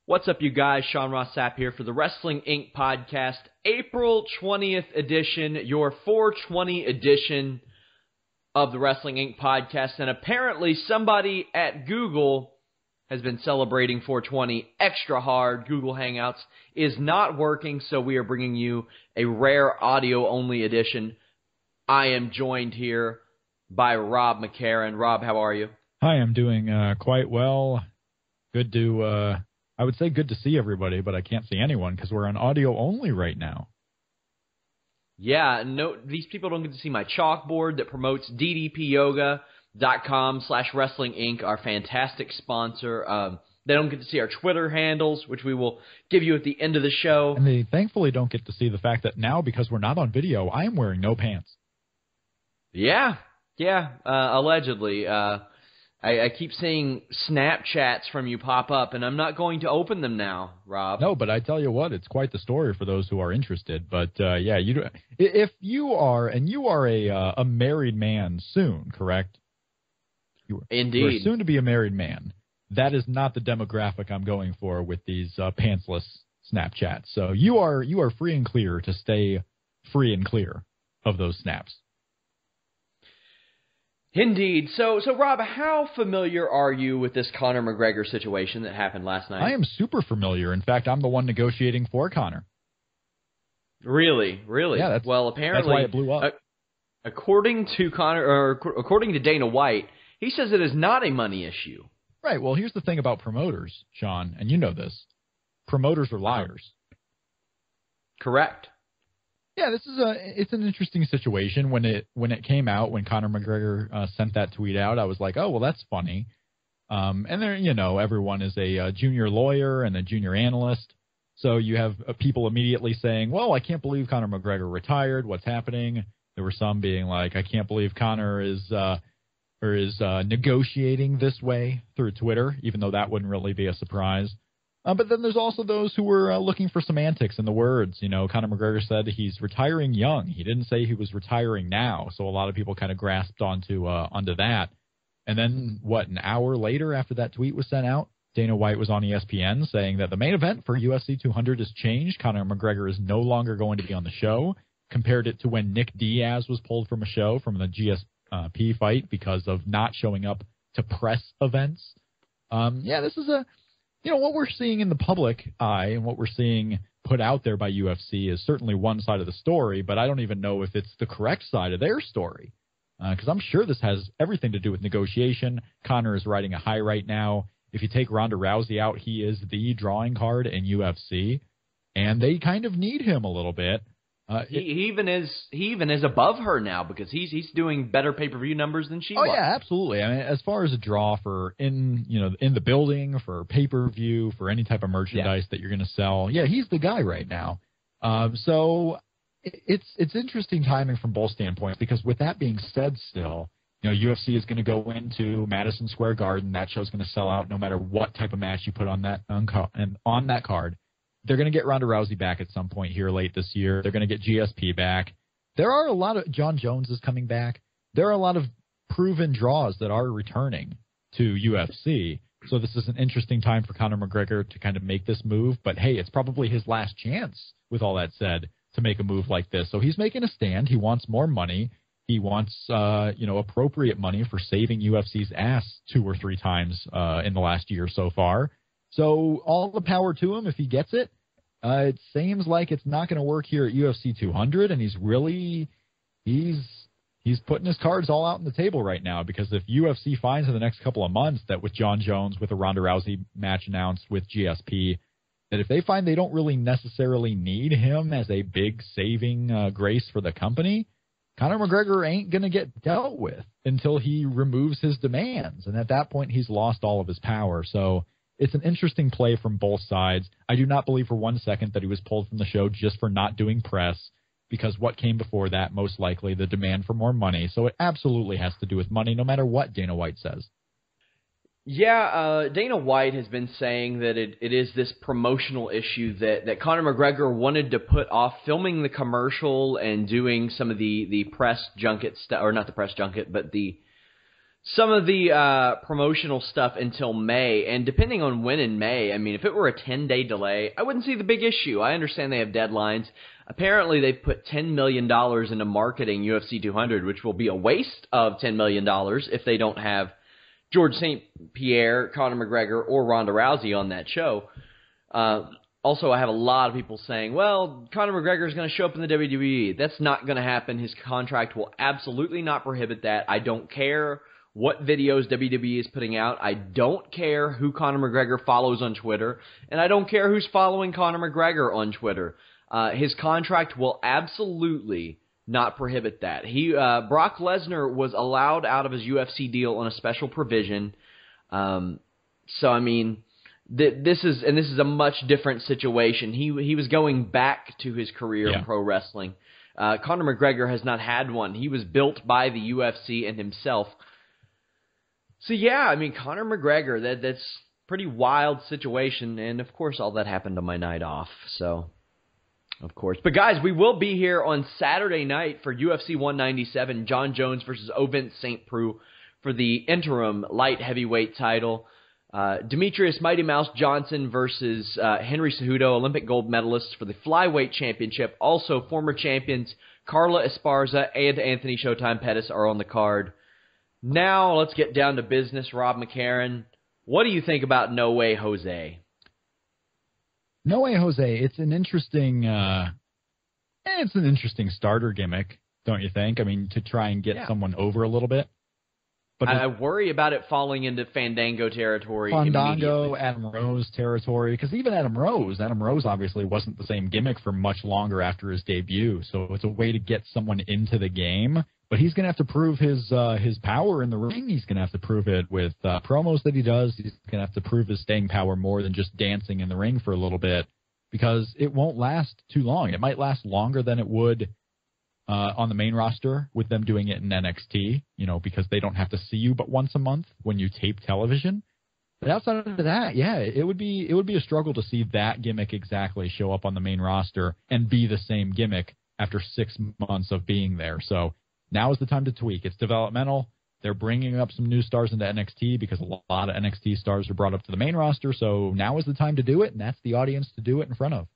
What's up, you guys? Sean Ross Sapp here for the Wrestling Inc. podcast, April 20th edition, your 420 edition of the Wrestling Inc. podcast. And apparently somebody at Google has been celebrating 420 extra hard. Google Hangouts is not working, so we are bringing you a rare audio-only edition. I am joined here by Rob McCarron. Rob, how are you? Hi, I'm doing quite well. Good to, I would say good to see everybody, but I can't see anyone because we're on audio only right now. Yeah, no, these people don't get to see my chalkboard that promotes ddpyoga.com/Wrestling Inc., our fantastic sponsor. They don't get to see our Twitter handles, which we will give you at the end of the show. And they thankfully don't get to see the fact that now, because we're not on video, I am wearing no pants. Yeah, allegedly. I keep seeing Snapchats from you pop up, and I'm not going to open them now, Rob. No, but I tell you what, it's quite the story for those who are interested. But yeah, if you are, and you are a married man soon, correct? Indeed. You are soon to be a married man. That is not the demographic I'm going for with these pantsless Snapchats. So you are free and clear to stay free and clear of those snaps. Indeed. So Rob, how familiar are you with this Conor McGregor situation that happened last night? I am super familiar. In fact, I'm the one negotiating for Conor. Really? Yeah, well, apparently, that's why it blew up. According to Conor, or according to Dana White, he says it is not a money issue. Right. Well, here's the thing about promoters, Sean, and you know this. Promoters are liars. Correct. Yeah, it's an interesting situation. When it came out, when Conor McGregor sent that tweet out, I was like, oh, well, that's funny. And there, everyone is a junior lawyer and a junior analyst. So you have people immediately saying, well, I can't believe Conor McGregor retired. What's happening? There were some being like, I can't believe Conor is negotiating this way through Twitter, even though that wouldn't really be a surprise. But then there's also those who were looking for semantics in the words. Conor McGregor said he's retiring young. He didn't say he was retiring now. So a lot of people kind of grasped onto that. And then, an hour later after that tweet was sent out, Dana White was on ESPN saying that the main event for UFC 200 has changed. Conor McGregor is no longer going to be on the show. Compared it to when Nick Diaz was pulled from a show from the GSP fight because of not showing up to press events. This is what we're seeing in the public eye and what we're seeing put out there by UFC is certainly one side of the story, but I don't even know if it's the correct side of their story because I'm sure this has everything to do with negotiation. Conor is riding a high right now. If you take Ronda Rousey out, he is the drawing card in UFC, and they kind of need him a little bit. He even is above her now because he's doing better pay-per-view numbers than she was. Oh yeah, absolutely. I mean, as far as a draw for in the building for pay-per-view for any type of merchandise that you're going to sell, yeah, he's the guy right now. So it's interesting timing from both standpoints because with that being said, still, UFC is going to go into Madison Square Garden. That show's going to sell out no matter what type of match you put on that on that card. They're going to get Ronda Rousey back at some point here late this year. They're going to get GSP back. There are a lot of John Jones is coming back. There are a lot of proven draws that are returning to UFC. So this is an interesting time for Conor McGregor to kind of make this move. But, hey, it's probably his last chance, with all that said, to make a move like this. So he's making a stand. He wants more money. He wants, appropriate money for saving UFC's ass 2 or 3 times in the last year so far. So all the power to him if he gets it. It seems like it's not going to work here at UFC 200, and he's putting his cards all out on the table right now because if UFC finds in the next couple of months that with John Jones, with a Ronda Rousey match announced with GSP, that if they find they don't really necessarily need him as a big saving grace for the company, Conor McGregor ain't going to get dealt with until he removes his demands, and at that point he's lost all of his power. So it's an interesting play from both sides. I do not believe for 1 second that he was pulled from the show just for not doing press, because what came before that, most likely, the demand for more money. So it absolutely has to do with money, no matter what Dana White says. Yeah, Dana White has been saying that it is this promotional issue that Conor McGregor wanted to put off filming the commercial and doing some of the press junket stuff, or not the press junket, but some of the promotional stuff until May, and depending on when in May, I mean, if it were a 10-day delay, I wouldn't see the big issue. I understand they have deadlines. Apparently, they've put $10 million into marketing UFC 200, which will be a waste of $10 million if they don't have George St. Pierre, Conor McGregor, or Ronda Rousey on that show. Also, I have a lot of people saying, well, Conor McGregor is going to show up in the WWE. That's not going to happen. His contract will absolutely not prohibit that. I don't care what videos WWE is putting out. I don't care who Conor McGregor follows on Twitter, and I don't care who's following Conor McGregor on Twitter. His contract will absolutely not prohibit that. Brock Lesnar was allowed out of his UFC deal on a special provision. So, I mean, this is a much different situation. He was going back to his career in pro wrestling. Conor McGregor has not had one. He was built by the UFC and himself. So, yeah, I mean, Conor McGregor, that's a pretty wild situation. And, of course, all that happened on my night off. So, of course. But, guys, we will be here on Saturday night for UFC 197, John Jones versus Ovince St. Preux for the interim light heavyweight title. Demetrius Mighty Mouse Johnson versus Henry Cejudo, Olympic gold medalists for the flyweight championship. Also, former champions Carla Esparza and Anthony Showtime Pettis are on the card. Now, let's get down to business. Rob McCarron, what do you think about No Way Jose? No Way Jose, it's an interesting starter gimmick, don't you think? I mean, to try and get someone over a little bit. But I worry about it falling into Fandango territory. Fandango, Adam Rose territory, because even Adam Rose obviously wasn't the same gimmick for much longer after his debut. So it's a way to get someone into the game. But he's going to have to prove his power in the ring. He's going to have to prove it with promos that he does. He's going to have to prove his staying power more than just dancing in the ring for a little bit, because it won't last too long. It might last longer than it would on the main roster with them doing it in NXT, because they don't have to see you but once a month when you tape television. But outside of that, it would be a struggle to see that gimmick exactly show up on the main roster and be the same gimmick after 6 months of being there. So now is the time to tweak. It's developmental. They're bringing up some new stars into NXT because a lot of NXT stars are brought up to the main roster. So now is the time to do it, and that's the audience to do it in front of.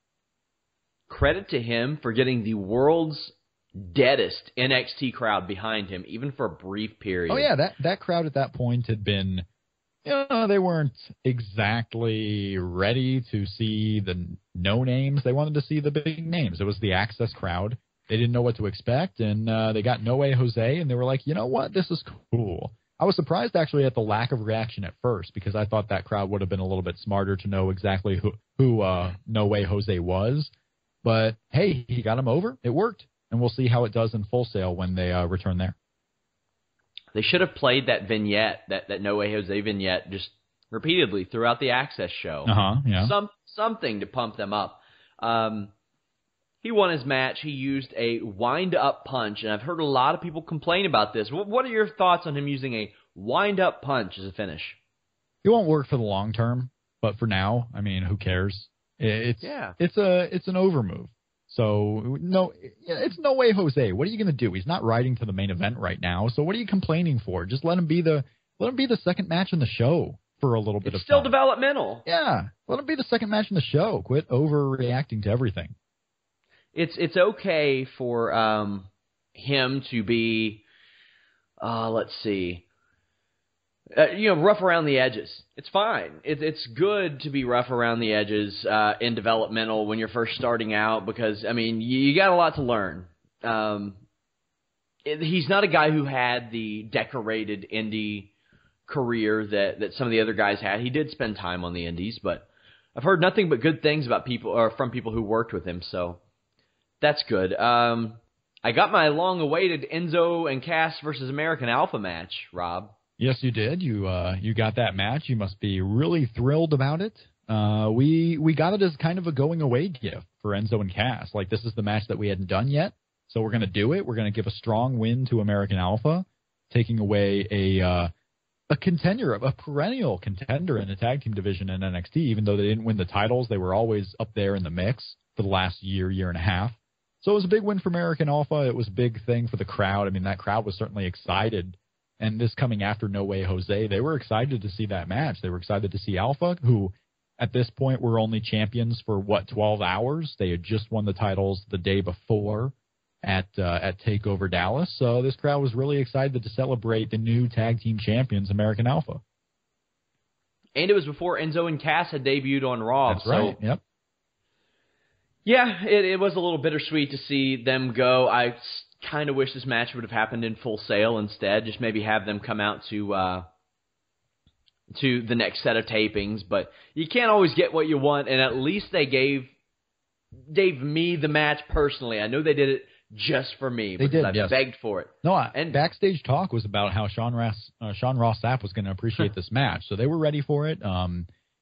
Credit to him for getting the world's deadest NXT crowd behind him, even for a brief period. Oh, yeah, that crowd at that point had been, they weren't exactly ready to see the no-names. They wanted to see the big names. It was the Access crowd. They didn't know what to expect, and they got No Way Jose, and they were like, you know what, this is cool. I was surprised, actually, at the lack of reaction at first, because I thought that crowd would have been a little bit smarter to know exactly who No Way Jose was. But, hey, he got him over. It worked. And we'll see how it does in Full Sail when they return there. They should have played that vignette, that No Way Jose vignette, just repeatedly throughout the Access show. Yeah. Something to pump them up. He won his match. He used a wind-up punch, and I've heard a lot of people complain about this. What are your thoughts on him using a wind-up punch as a finish? It won't work for the long term, but for now, I mean, who cares? It's an over move. So, no, it's No Way Jose. What are you going to do? He's not riding to the main event right now, so what are you complaining for? Just let him be the second match in the show for a little bit of time. It's still developmental. Yeah, let him be the second match in the show. Quit overreacting to everything. It's okay for him to be, let's see, rough around the edges. It's fine. It's good to be rough around the edges in developmental when you're first starting out because, I mean, you got a lot to learn. He's not a guy who had the decorated indie career that some of the other guys had. He did spend time on the indies, but I've heard nothing but good things about people or from people who worked with him, so that's good. I got my long-awaited Enzo and Cass versus American Alpha match, Rob. Yes, you did. You got that match. You must be really thrilled about it. We got it as kind of a going-away gift for Enzo and Cass. Like, this is the match that we hadn't done yet, so we're going to do it. We're going to give a strong win to American Alpha, taking away a contender, a perennial contender in the tag team division in NXT. Even though they didn't win the titles, they were always up there in the mix for the last year and a half. So it was a big win for American Alpha. It was a big thing for the crowd. I mean, that crowd was certainly excited and this coming after No Way Jose, they were excited to see that match. They were excited to see Alpha, who at this point were only champions for, 12 hours? They had just won the titles the day before at TakeOver Dallas. So this crowd was really excited to celebrate the new tag team champions, American Alpha. And it was before Enzo and Cass had debuted on Raw. That's right, yep. Yeah, it was a little bittersweet to see them go. I kind of wish this match would have happened in Full Sail instead. Just maybe have them come out to the next set of tapings. But you can't always get what you want, and at least they gave me the match personally. I know they did it just for me because I begged for it. No, and backstage talk was about how Sean Ross Sapp was going to appreciate this match, so they were ready for it.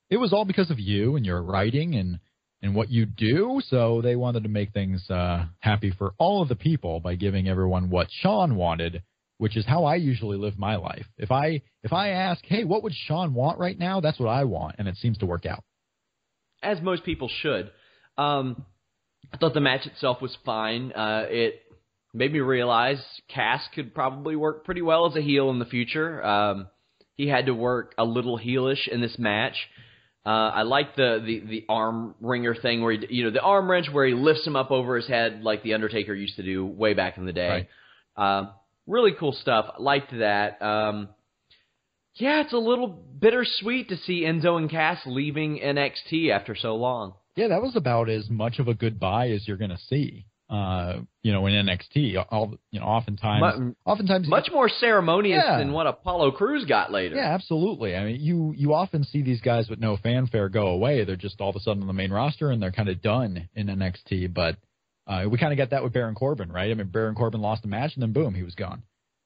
It was all because of you and your writing and what you do, so they wanted to make things happy for all of the people by giving everyone what Sean wanted, which is how I usually live my life. If I ask, hey, what would Sean want right now? That's what I want, and it seems to work out. As most people should. I thought the match itself was fine. It made me realize Cass could probably work pretty well as a heel in the future. He had to work a little heelish in this match. I like the arm wringer thing where the arm wrench where he lifts him up over his head like the Undertaker used to do way back in the day. Right. Really cool stuff. I liked that. Yeah, it's a little bittersweet to see Enzo and Cass leaving NXT after so long. Yeah, that was about as much of a goodbye as you're going to see. In NXT, oftentimes much more ceremonious than what Apollo Crews got later. Yeah, absolutely. I mean, you often see these guys with no fanfare go away. They're just all of a sudden on the main roster and they're kind of done in NXT. But we kind of get that with Baron Corbin, right? I mean, Baron Corbin lost a match and then boom, he was gone.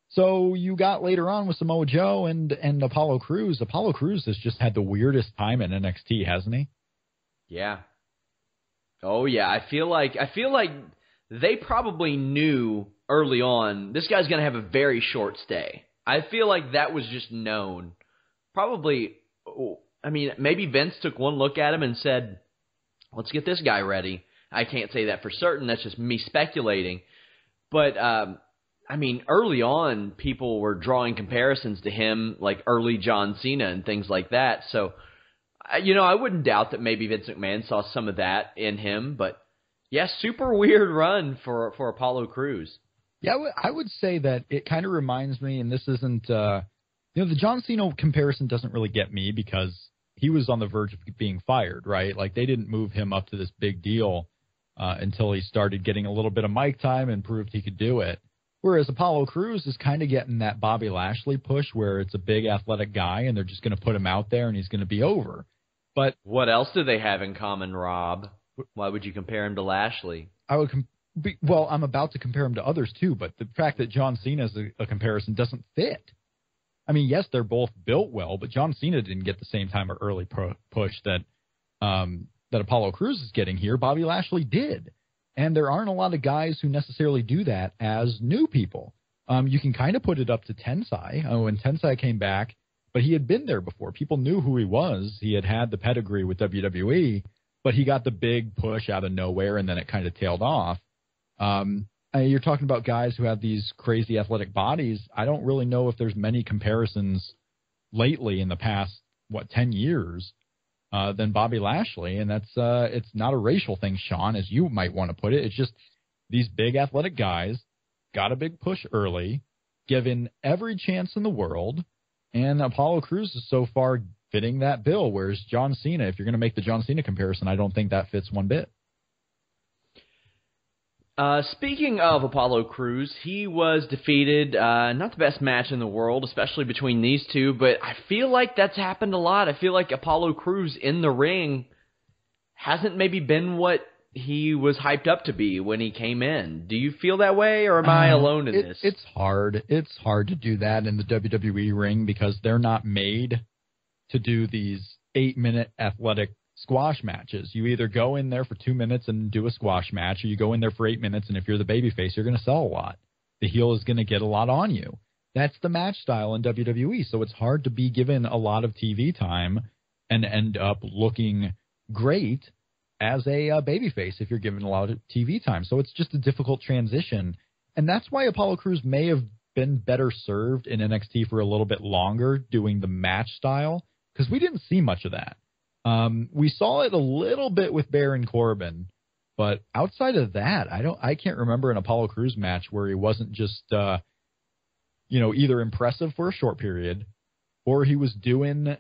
So you got later on with Samoa Joe and Apollo Crews. Apollo Crews has just had the weirdest time in NXT, hasn't he? Yeah. Oh yeah, I feel like they probably knew early on this guy's going to have a very short stay. I feel like that was just known. Probably, I mean, maybe Vince took one look at him and said, let's get this guy ready. I can't say that for certain. That's just me speculating. But, I mean, early on, people were drawing comparisons to him, like early John Cena and things like that. So, I wouldn't doubt that maybe Vince McMahon saw some of that in him, but yeah, super weird run for Apollo Crews. Yeah, I would say that it kind of reminds me, and this isn't, the John Cena comparison doesn't really get me because he was on the verge of being fired, right? Like they didn't move him up to this big deal until he started getting a little bit of mic time and proved he could do it. Whereas Apollo Crews is kind of getting that Bobby Lashley push where it's a big athletic guy and they're just going to put him out there and he's going to be over. But what else do they have in common, Rob? Why would you compare him to Lashley? I'm about to compare him to others too, but the fact that John Cena is a comparison doesn't fit. I mean, yes, they're both built well, but John Cena didn't get the same time or early push that Apollo Crews is getting here. Bobby Lashley did. And there aren't a lot of guys who necessarily do that as new people. You can kind of put it up to Tensai. When Tensai came back, but he had been there before. People knew who he was. He had the pedigree with WWE, but he got the big push out of nowhere, and then it kind of tailed off. You're talking about guys who have these crazy athletic bodies. I don't really know if there's many comparisons lately in the past, 10 years than Bobby Lashley, and that's it's not a racial thing, Sean, as you might want to put it. It's just these big athletic guys got a big push early, given every chance in the world, and Apollo Crews is so far fitting that bill, whereas John Cena, if you're going to make the John Cena comparison, I don't think that fits one bit. Speaking of Apollo Crews, he was defeated, not the best match in the world, especially between these two, but I feel like that's happened a lot. I feel like Apollo Crews in the ring hasn't maybe been what he was hyped up to be when he came in. Do you feel that way, or am I alone in this? It's hard. It's hard to do that in the WWE ring because they're not made to do these 8-minute athletic squash matches. You either go in there for 2 minutes and do a squash match, or you go in there for 8 minutes, and if you're the babyface, you're going to sell a lot. The heel is going to get a lot on you. That's the match style in WWE, so it's hard to be given a lot of TV time and end up looking great as a babyface if you're given a lot of TV time. So it's just a difficult transition, and that's why Apollo Crews may have been better served in NXT for a little bit longer doing the match style, because we didn't see much of that. We saw it a little bit with Baron Corbin, but outside of that, I can't remember an Apollo Crews match where he wasn't just either impressive for a short period, or he was doing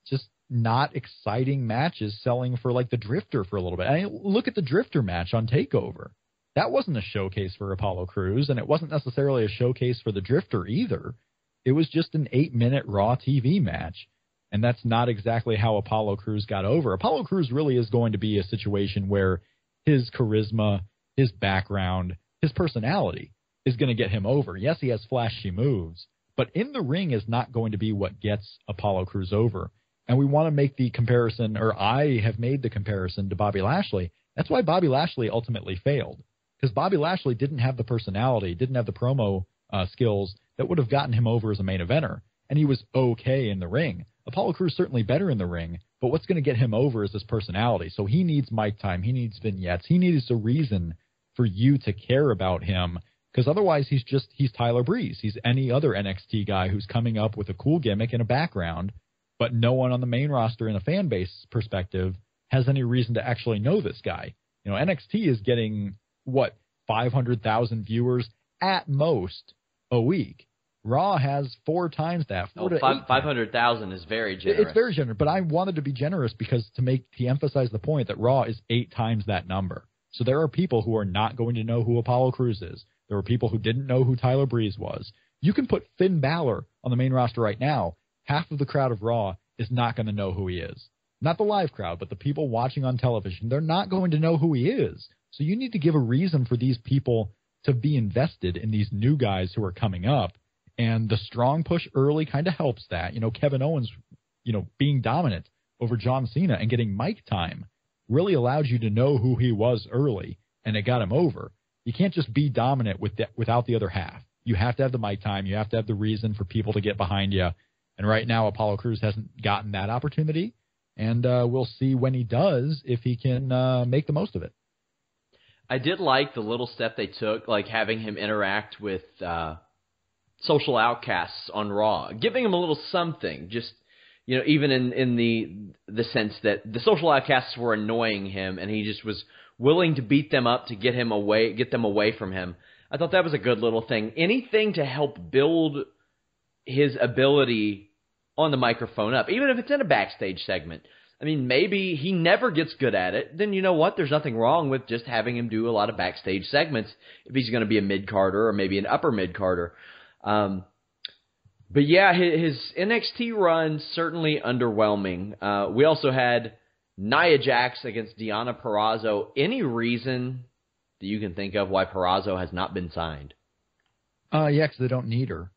just not exciting matches, selling for like the Drifter for a little bit. Look at the Drifter match on TakeOver. That wasn't a showcase for Apollo Crews, and it wasn't necessarily a showcase for the Drifter either. It was just an 8-minute Raw TV match, and that's not exactly how Apollo Crews got over. Apollo Crews really is going to be a situation where his charisma, his background, his personality is going to get him over. Yes, he has flashy moves, but in the ring is not going to be what gets Apollo Crews over. And we want to make the comparison, or I have made the comparison to Bobby Lashley. That's why Bobby Lashley ultimately failed. Because Bobby Lashley didn't have the personality, didn't have the promo skills that would have gotten him over as a main eventer. And he was okay in the ring. Apollo Crews certainly better in the ring, but what's going to get him over is his personality. So he needs mic time. He needs vignettes. He needs a reason for you to care about him, because otherwise he's Tyler Breeze. He's any other NXT guy who's coming up with a cool gimmick and a background, but no one on the main roster in a fan base perspective has any reason to actually know this guy. NXT is getting 500,000 viewers at most a week. Raw has 4 times that. 500,000 is very generous. It's very generous, but I wanted to be generous because to emphasize the point that Raw is 8 times that number. So there are people who are not going to know who Apollo Crews is. There are people who didn't know who Tyler Breeze was. You can put Finn Balor on the main roster right now. Half of the crowd of Raw is not going to know who he is. Not the live crowd, but the people watching on television. They're not going to know who he is. So you need to give a reason for these people to be invested in these new guys who are coming up. And the strong push early kind of helps that. Kevin Owens, being dominant over John Cena and getting mic time really allowed you to know who he was early, and it got him over. You can't just be dominant without the other half. You have to have the mic time. You have to have the reason for people to get behind you. And right now, Apollo Crews hasn't gotten that opportunity. And we'll see when he does if he can make the most of it. I did like the little step they took, like having him interact with social outcasts on Raw, giving him a little something, just, even in the sense that the social outcasts were annoying him and he just was willing to beat them up to get them away from him. I thought that was a good little thing. Anything to help build his ability on the microphone up, even if it's in a backstage segment. I mean, maybe he never gets good at it. Then you know what? There's nothing wrong with just having him do a lot of backstage segments if he's going to be a mid-carder or maybe an upper mid-carder. But yeah, his NXT run certainly underwhelming. We also had Nia Jax against Deonna Purrazzo. Any reason that you can think of why Purrazzo has not been signed? Yeah, because they don't need her.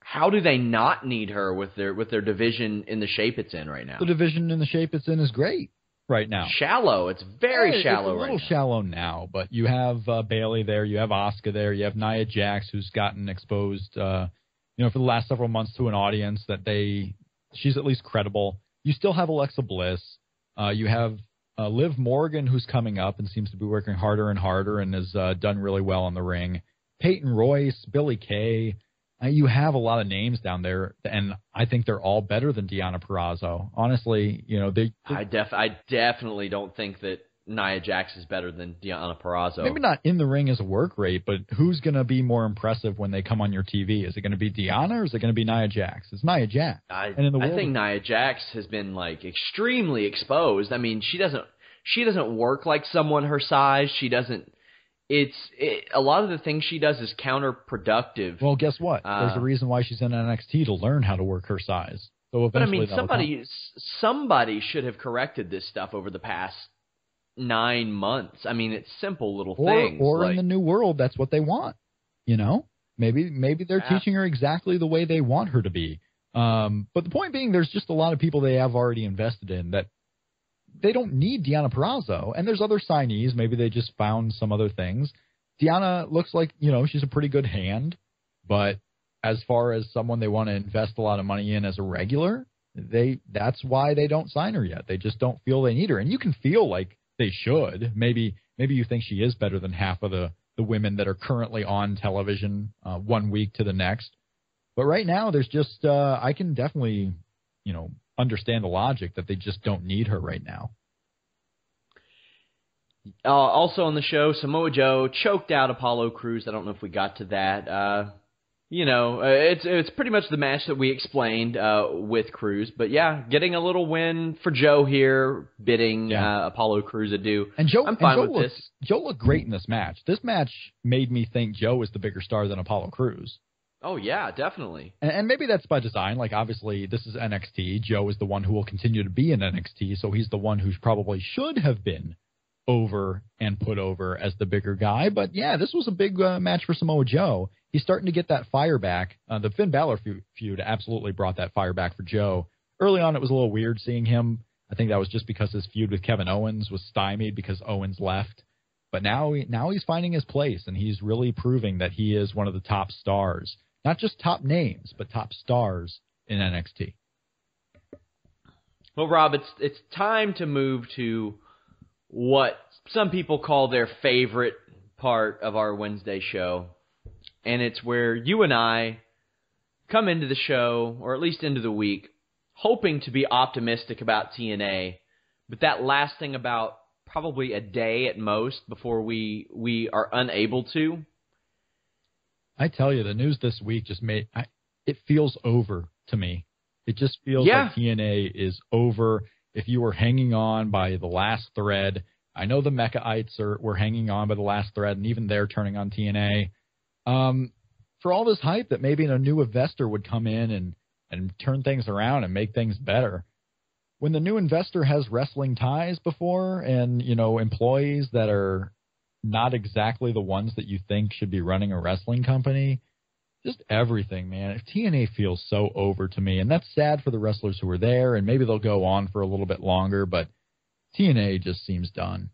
How do they not need her with their division in the shape it's in right now? The division in the shape it's in is great right now. Shallow. It's very shallow right now. It's a little shallow now, but you have Bayley there, you have Asuka there, you have Nia Jax, who's gotten exposed, for the last several months to an audience that she's at least credible. You still have Alexa Bliss. You have Liv Morgan, who's coming up and seems to be working harder and harder and has done really well in the ring. Peyton Royce, Billie Kay. You have a lot of names down there, and I think they're all better than Deonna Purrazzo. Honestly, I definitely don't think that Nia Jax is better than Deonna Purrazzo. Maybe not in the ring as a work rate, but who's going to be more impressive when they come on your TV? Is it going to be Deonna or is it going to be Nia Jax? It's Nia Jax. I think Nia Jax has been extremely exposed. I mean, she doesn't work like someone her size. She doesn't. A lot of the things she does is counterproductive. Well, guess what? There's a reason why she's in NXT, to learn how to work her size. So eventually, somebody should have corrected this stuff over the past 9 months. I mean, it's simple little things. Or in the new world, that's what they want. Maybe they're teaching her exactly the way they want her to be. But the point being, there's just a lot of people they have already invested in that. They don't need Deonna Purrazzo, and there's other signees. Maybe they just found some other things. Deonna looks like, she's a pretty good hand, but as far as someone they want to invest a lot of money in as a regular, that's why they don't sign her yet. They just don't feel they need her, and you can feel like they should. Maybe you think she is better than half of the the women that are currently on television 1 week to the next. But right now, there's just I can definitely, understand the logic that they just don't need her right now. Also on the show, Samoa Joe choked out Apollo Crews. I don't know if we got to that. It's pretty much the match that we explained with Crews. But yeah, getting a little win for Joe here, bidding Apollo Crews adieu. And I'm fine with this. Joe looked great in this match. This match made me think Joe is the bigger star than Apollo Crews. Oh, yeah, definitely. And maybe that's by design. Like, obviously, this is NXT. Joe is the one who will continue to be in NXT, so he's the one who probably should have been over and put over as the bigger guy. But, yeah, this was a big match for Samoa Joe. He's starting to get that fire back. The Finn Balor feud absolutely brought that fire back for Joe. Early on, it was a little weird seeing him. I think that was just because his feud with Kevin Owens was stymied because Owens left. But now he's finding his place, and he's really proving that he is one of the top stars. Not just top names, but top stars in NXT. Well, Rob, it's time to move to what some people call their favorite part of our Wednesday show. And it's where you and I come into the show, or at least into the week, hoping to be optimistic about TNA, but that lasting about probably a day at most before we are unable to. I tell you, the news this week just it feels over to me. It just feels like TNA is over. If you were hanging on by the last thread, I know the Mechaites were hanging on by the last thread, and even they're turning on TNA. For all this hype that maybe a new investor would come in and turn things around and make things better. When the new investor has wrestling ties before and, employees that are not exactly the ones that you think should be running a wrestling company, just everything, man. TNA feels so over to me, and that's sad for the wrestlers who are there, and maybe they'll go on for a little bit longer, but TNA just seems done.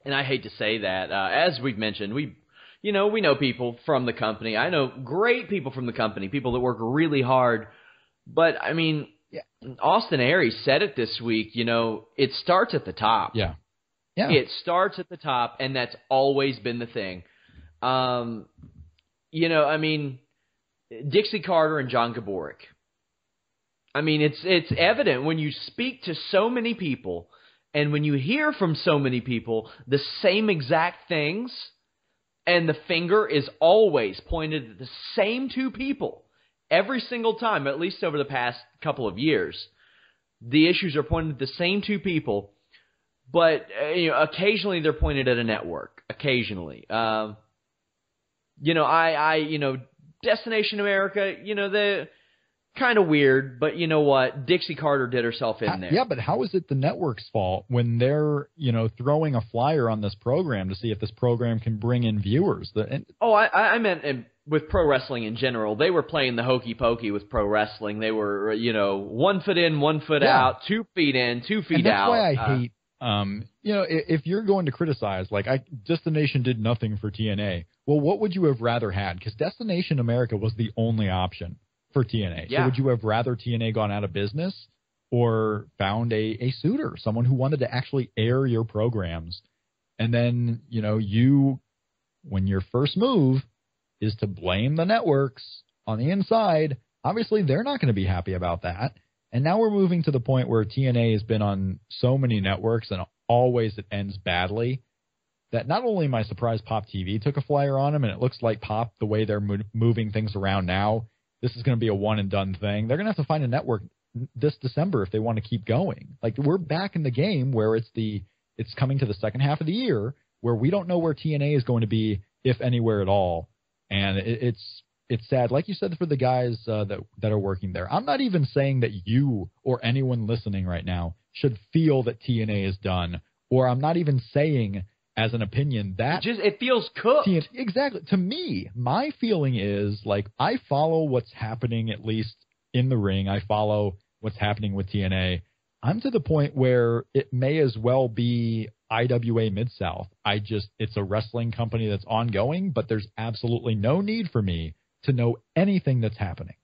And I hate to say that. As we've mentioned, we know people from the company. I know great people from the company, people that work really hard. But, I mean, Austin Aries said it this week, it starts at the top. Yeah. It starts at the top, and that's always been the thing. Dixie Carter and John Gaborick. I mean, it's evident when you speak to so many people and when you hear from so many people the same exact things, and the finger is always pointed at the same two people every single time, at least over the past couple of years. The issues are pointed at the same two people. But, occasionally they're pointed at a network. Occasionally. Destination America, they're kind of weird, but you know what? Dixie Carter did herself in there. Yeah, but how is it the network's fault when they're, throwing a flyer on this program to see if this program can bring in viewers? I meant with pro wrestling in general. They were playing the hokey pokey with pro wrestling. They were, 1 foot in, 1 foot out, 2 feet in, 2 feet out. That's why I hate. If you're going to criticize, Destination did nothing for TNA, well, what would you have rather had? Because Destination America was the only option for TNA. Yeah. So would you have rather TNA gone out of business or found a suitor, someone who wanted to actually air your programs? And then, when your first move is to blame the networks on the inside, obviously they're not going to be happy about that. And now we're moving to the point where TNA has been on so many networks and always it ends badly that not only am I surprised Pop TV took a flyer on them, and it looks like Pop, the way they're moving things around now, this is going to be a one-and-done thing. They're going to have to find a network this December if they want to keep going. We're back in the game where it's coming to the second half of the year where we don't know where TNA is going to be, if anywhere at all. And it's sad. Like you said, for the guys that are working there. I'm not even saying that you or anyone listening right now should feel that TNA is done, or I'm not even saying as an opinion that it feels cooked. Exactly. To me, my feeling is I follow what's happening, at least in the ring. I follow what's happening with TNA. I'm to the point where it may as well be IWA Mid-South. It's a wrestling company that's ongoing, but there's absolutely no need for me to know anything that's happening.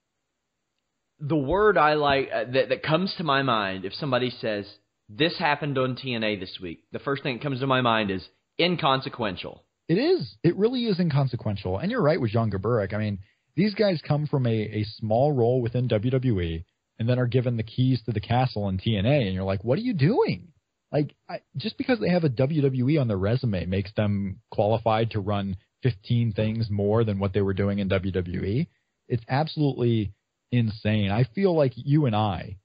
The word I like that comes to my mind if somebody says, this happened on TNA this week, the first thing that comes to my mind is inconsequential. It is. It really is inconsequential. And you're right with John Gaburek. I mean, these guys come from a small role within WWE and then are given the keys to the castle in TNA. And you're like, what are you doing? Like, just because they have a WWE on their resume makes them qualified to run 15 things more than what they were doing in WWE. It's absolutely insane. I feel like you and I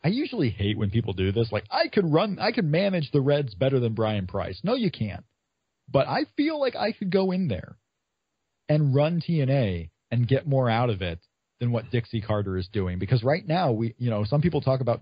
usually hate when people do this. Like, I could manage the Reds better than Brian Price. No, you can't. But I feel like I could go in there and run TNA and get more out of it than what Dixie Carter is doing. Because right now, some people talk about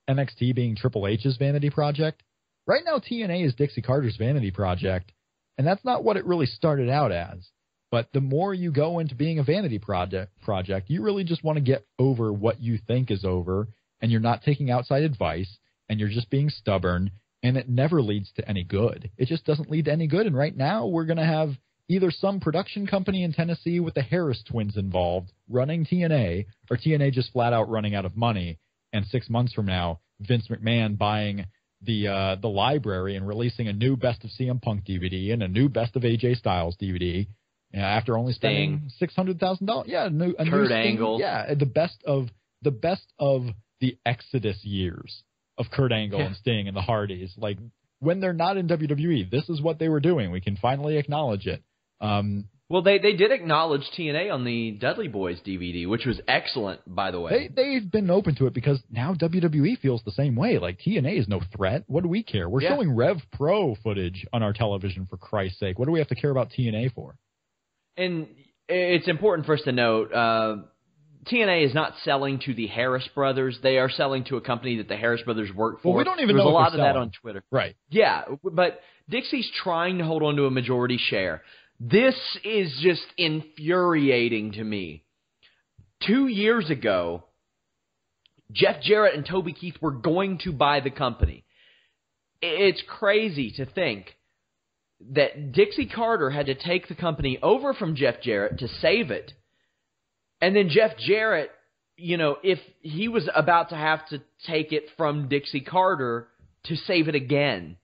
NXT being Triple H's vanity project. Right now, TNA is Dixie Carter's vanity project, and that's not what it really started out as. But the more you go into being a vanity project, you really just want to get over what you think is over, and you're not taking outside advice, and you're just being stubborn, and it never leads to any good. It just doesn't lead to any good, and right now we're going to have either some production company in Tennessee with the Harris twins involved running TNA, or TNA just flat out running out of money, and 6 months from now, Vince McMahon buying the library and releasing a new Best of CM Punk DVD and a new Best of AJ Styles DVD after only spending $600,000. Yeah, a new Kurt Angle. Yeah, the best of the Exodus years of Kurt Angle and Sting and the Hardys. Like, when they're not in WWE, this is what they were doing. We can finally acknowledge it. Well, they did acknowledge TNA on the Dudley Boys DVD, which was excellent, by the way. They've been open to it because now WWE feels the same way. Like, TNA is no threat. What do we care? We're showing Rev Pro footage on our television, for Christ's sake. What do we have to care about TNA for? And it's important for us to note, TNA is not selling to the Harris brothers. They are selling to a company that the Harris brothers work for. Well, we don't even know. There's a lot of that on Twitter. Right. Yeah, but Dixie's trying to hold on to a majority share. This is just infuriating to me. 2 years ago, Jeff Jarrett and Toby Keith were going to buy the company. It's crazy to think that Dixie Carter had to take the company over from Jeff Jarrett to save it. And then Jeff Jarrett, if he was about to have to take it from Dixie Carter to save it again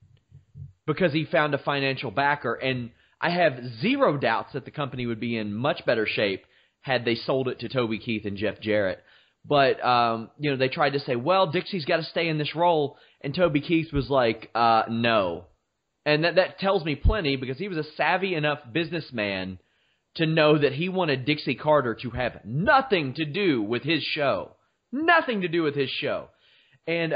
because he found a financial backer. And I have zero doubts that the company would be in much better shape had they sold it to Toby Keith and Jeff Jarrett. But, they tried to say, well, Dixie's got to stay in this role. And Toby Keith was like, no. And that tells me plenty, because he was a savvy enough businessman to know that he wanted Dixie Carter to have nothing to do with his show. Nothing to do with his show. And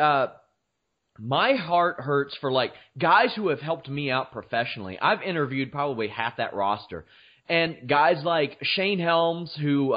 my heart hurts for, guys who have helped me out professionally. I've interviewed probably half that roster. And guys like Shane Helms, who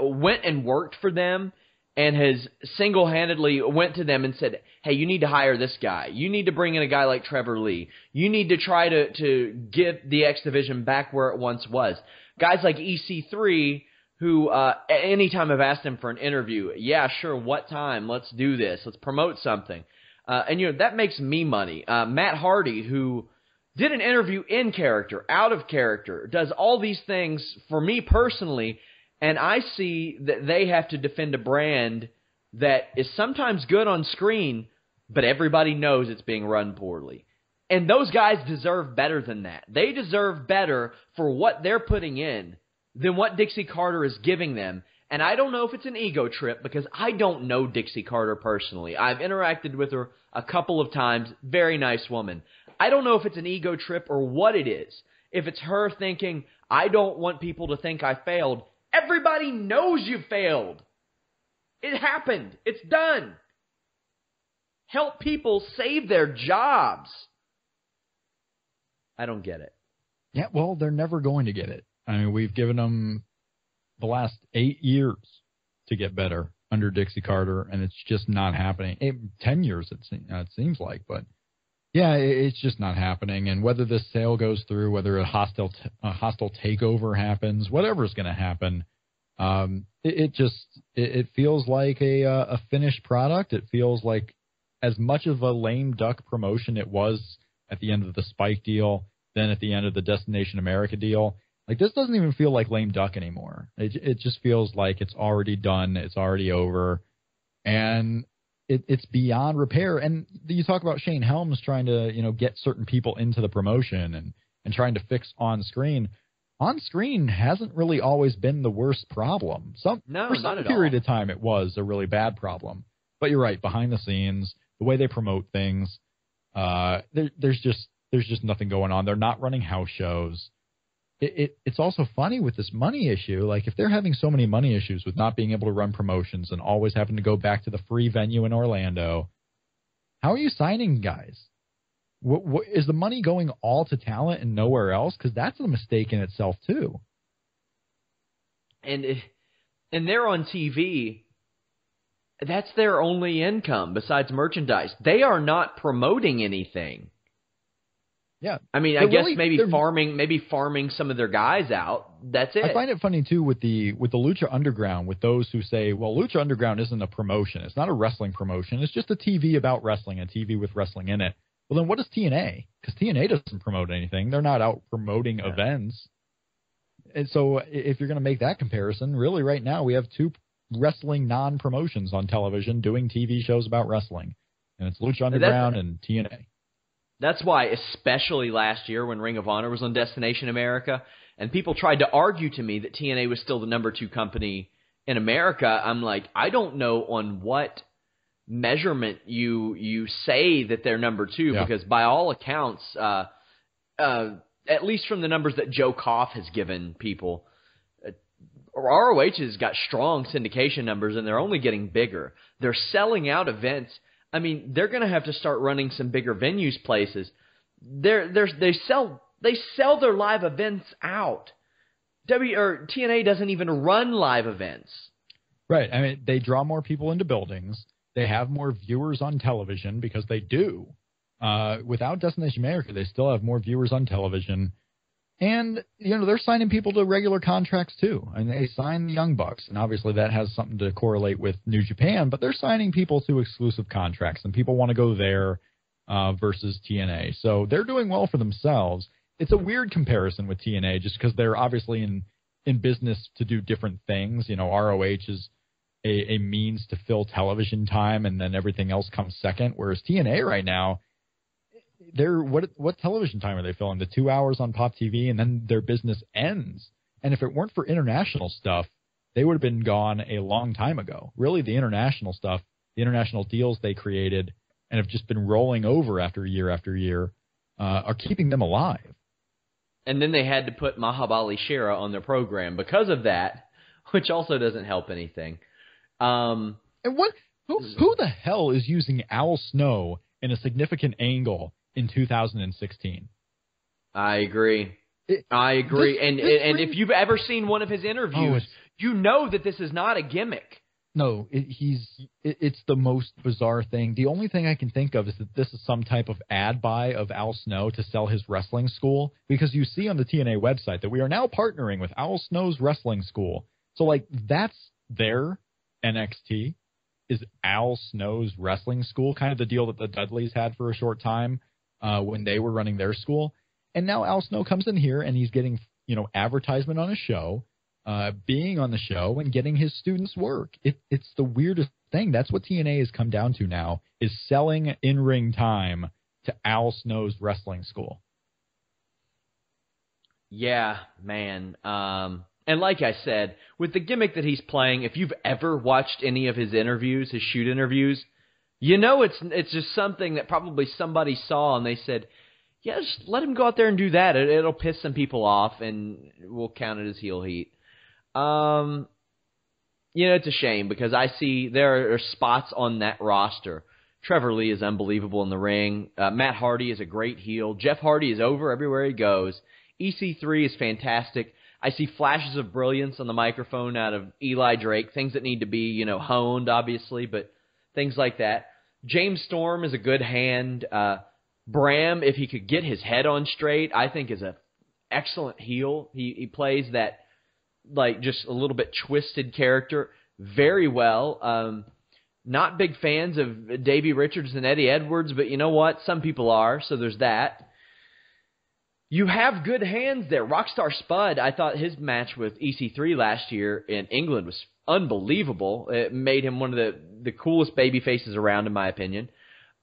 went and worked for them and has single-handedly went to them and said, hey, you need to hire this guy. You need to bring in a guy like Trevor Lee. You need to try to get the X Division back where it once was. Guys like EC3, who anytime I've asked him for an interview, yeah, sure, what time? Let's do this. Let's promote something. And that makes me money. Matt Hardy, who did an interview in character, out of character, does all these things for me personally, and I see that they have to defend a brand that is sometimes good on screen, but everybody knows it's being run poorly. And those guys deserve better than that. They deserve better for what they're putting in than what Dixie Carter is giving them. And I don't know if it's an ego trip, because I don't know Dixie Carter personally. I've interacted with her a couple of times. Very nice woman. I don't know if it's an ego trip or what it is. If it's her thinking, I don't want people to think I failed. Everybody knows you failed. It happened. It's done. Help people save their jobs. I don't get it. Yeah, well, they're never going to get it. I mean, we've given them the last 8 years to get better under Dixie Carter, and it's just not happening. 10 years, it seems like, but yeah, it's just not happening. And whether this sale goes through, whether a hostile takeover happens, whatever's going to happen, it feels like a finished product. It feels like as much of a lame duck promotion it was at the end of the Spike deal, then at the end of the Destination America deal. Like, this doesn't even feel like lame duck anymore. It just feels like it's already done. It's already over. And it's beyond repair. And you talk about Shane Helms trying to, get certain people into the promotion and trying to fix on screen. On screen hasn't really always been the worst problem. For some period of time, it was a really bad problem. But you're right, behind the scenes, the way they promote things, there's just nothing going on. They're not running house shows. It's also funny with this money issue. Like, if they're having so many money issues with not being able to run promotions and always having to go back to the free venue in Orlando, how are you signing guys? What is the money going all to talent and nowhere else? Because that's a mistake in itself too. And they're on TV. That's their only income besides merchandise. They are not promoting anything. Yeah, I mean, I guess maybe farming some of their guys out. That's it. I find it funny too with the Lucha Underground, with those who say, well, Lucha Underground isn't a promotion. It's not a wrestling promotion. It's just a TV about wrestling, a TV with wrestling in it. Well, then what is TNA? Because TNA doesn't promote anything. They're not out promoting events. And so if you're going to make that comparison, really right now we have two wrestling non-promotions on television doing TV shows about wrestling. And it's Lucha Underground and TNA. That's why, especially last year when Ring of Honor was on Destination America, and people tried to argue to me that TNA was still the number 2 company in America, I'm like, I don't know on what measurement you say that they're number 2, because by all accounts, at least from the numbers that Joe Koff has given people, ROH has got strong syndication numbers, and they're only getting bigger. They're selling out events. I mean, they're going to have to start running some bigger venues places. They sell their live events out. TNA doesn't even run live events. Right. I mean, they draw more people into buildings. They have more viewers on television because they do. Without Destination America, they still have more viewers on television. And, they're signing people to regular contracts, too. And they sign the Young Bucks. And obviously that has something to correlate with New Japan. But they're signing people to exclusive contracts. And people want to go there versus TNA. So they're doing well for themselves. It's a weird comparison with TNA just because they're obviously in business to do different things. ROH is a means to fill television time, and then everything else comes second. Whereas TNA right now, what television time are they filling? The 2 hours on Pop TV, and then their business ends. And if it weren't for international stuff, they would have been gone a long time ago. Really, the international stuff, the international deals they created and have just been rolling over after year, are keeping them alive. And then they had to put Mahabali Shera on their program because of that, which also doesn't help anything. And who the hell is using Al Snow in a significant angle in 2016? I agree. And if you've ever seen one of his interviews, you know that this is not a gimmick. No, it's the most bizarre thing. The only thing I can think of is that this is some type of ad buy of Al Snow to sell his wrestling school, because you see on the TNA website that we are now partnering with Al Snow's wrestling school. So, that's their NXT, is Al Snow's wrestling school, kind of the deal that the Dudleys had for a short time when they were running their school. And now Al Snow comes in here and he's getting, advertisement on a show, being on the show and getting his students work. It's the weirdest thing. That's what TNA has come down to now, is selling in-ring time to Al Snow's wrestling school. Yeah, man. And like I said, with the gimmick that he's playing, if you've ever watched any of his interviews, his shoot interviews, it's just something that probably somebody saw and they said, yeah, just let him go out there and do that. It'll piss some people off and we'll count it as heel heat. It's a shame because I see there are spots on that roster. Trevor Lee is unbelievable in the ring. Matt Hardy is a great heel. Jeff Hardy is over everywhere he goes. EC3 is fantastic. I see flashes of brilliance on the microphone out of Eli Drake, things that need to be, honed, obviously, but things like that. James Storm is a good hand. Bram, if he could get his head on straight, I think is an excellent heel. He plays that, just a little bit twisted character very well. Not big fans of Davey Richards and Eddie Edwards, but you know what? Some people are, so there's that. You have good hands there. Rockstar Spud, I thought his match with EC3 last year in England was unbelievable. It made him one of the coolest baby faces around, in my opinion.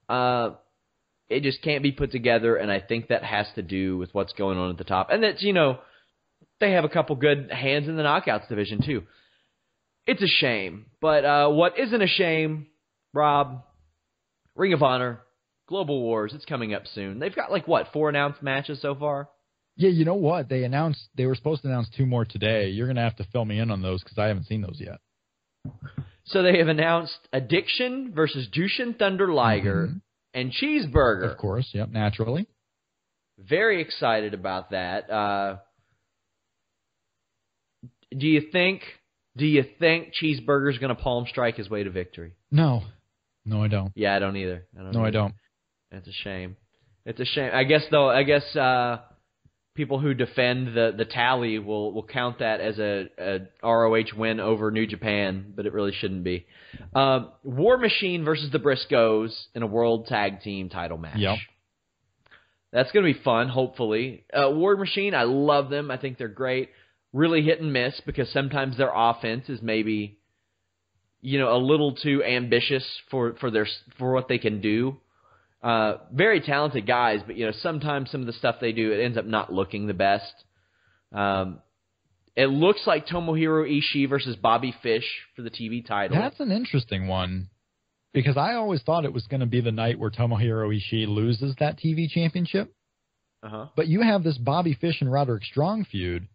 It just can't be put together, and I think that has to do with what's going on at the top. And that's, they have a couple good hands in the Knockouts division, too. It's a shame. But what isn't a shame, Rob, Ring of Honor, Global Wars, it's coming up soon. They've got, 4 announced matches so far? Yeah, you know what? They were supposed to announce 2 more today. You're going to have to fill me in on those because I haven't seen those yet. So they have announced Addiction versus Jushin Thunder Liger and Cheeseburger. Of course, yep, naturally. Very excited about that. Do you think Cheeseburger's going to palm strike his way to victory? No, I don't. Yeah, I don't either. I don't. It's a shame. I guess people who defend the tally will count that as a ROH win over New Japan, but it really shouldn't be. War Machine versus the Briscoes in a World Tag Team title match. Yep. That's going to be fun, hopefully. War Machine, I love them. I think they're great. Really hit and miss because sometimes their offense is maybe a little too ambitious for what they can do. Very talented guys, but sometimes some of the stuff they do, it ends up not looking the best. It looks like Tomohiro Ishii versus Bobby Fish for the TV title. That's an interesting one because I always thought it was going to be the night where Tomohiro Ishii loses that TV championship. But you have this Bobby Fish and Roderick Strong feud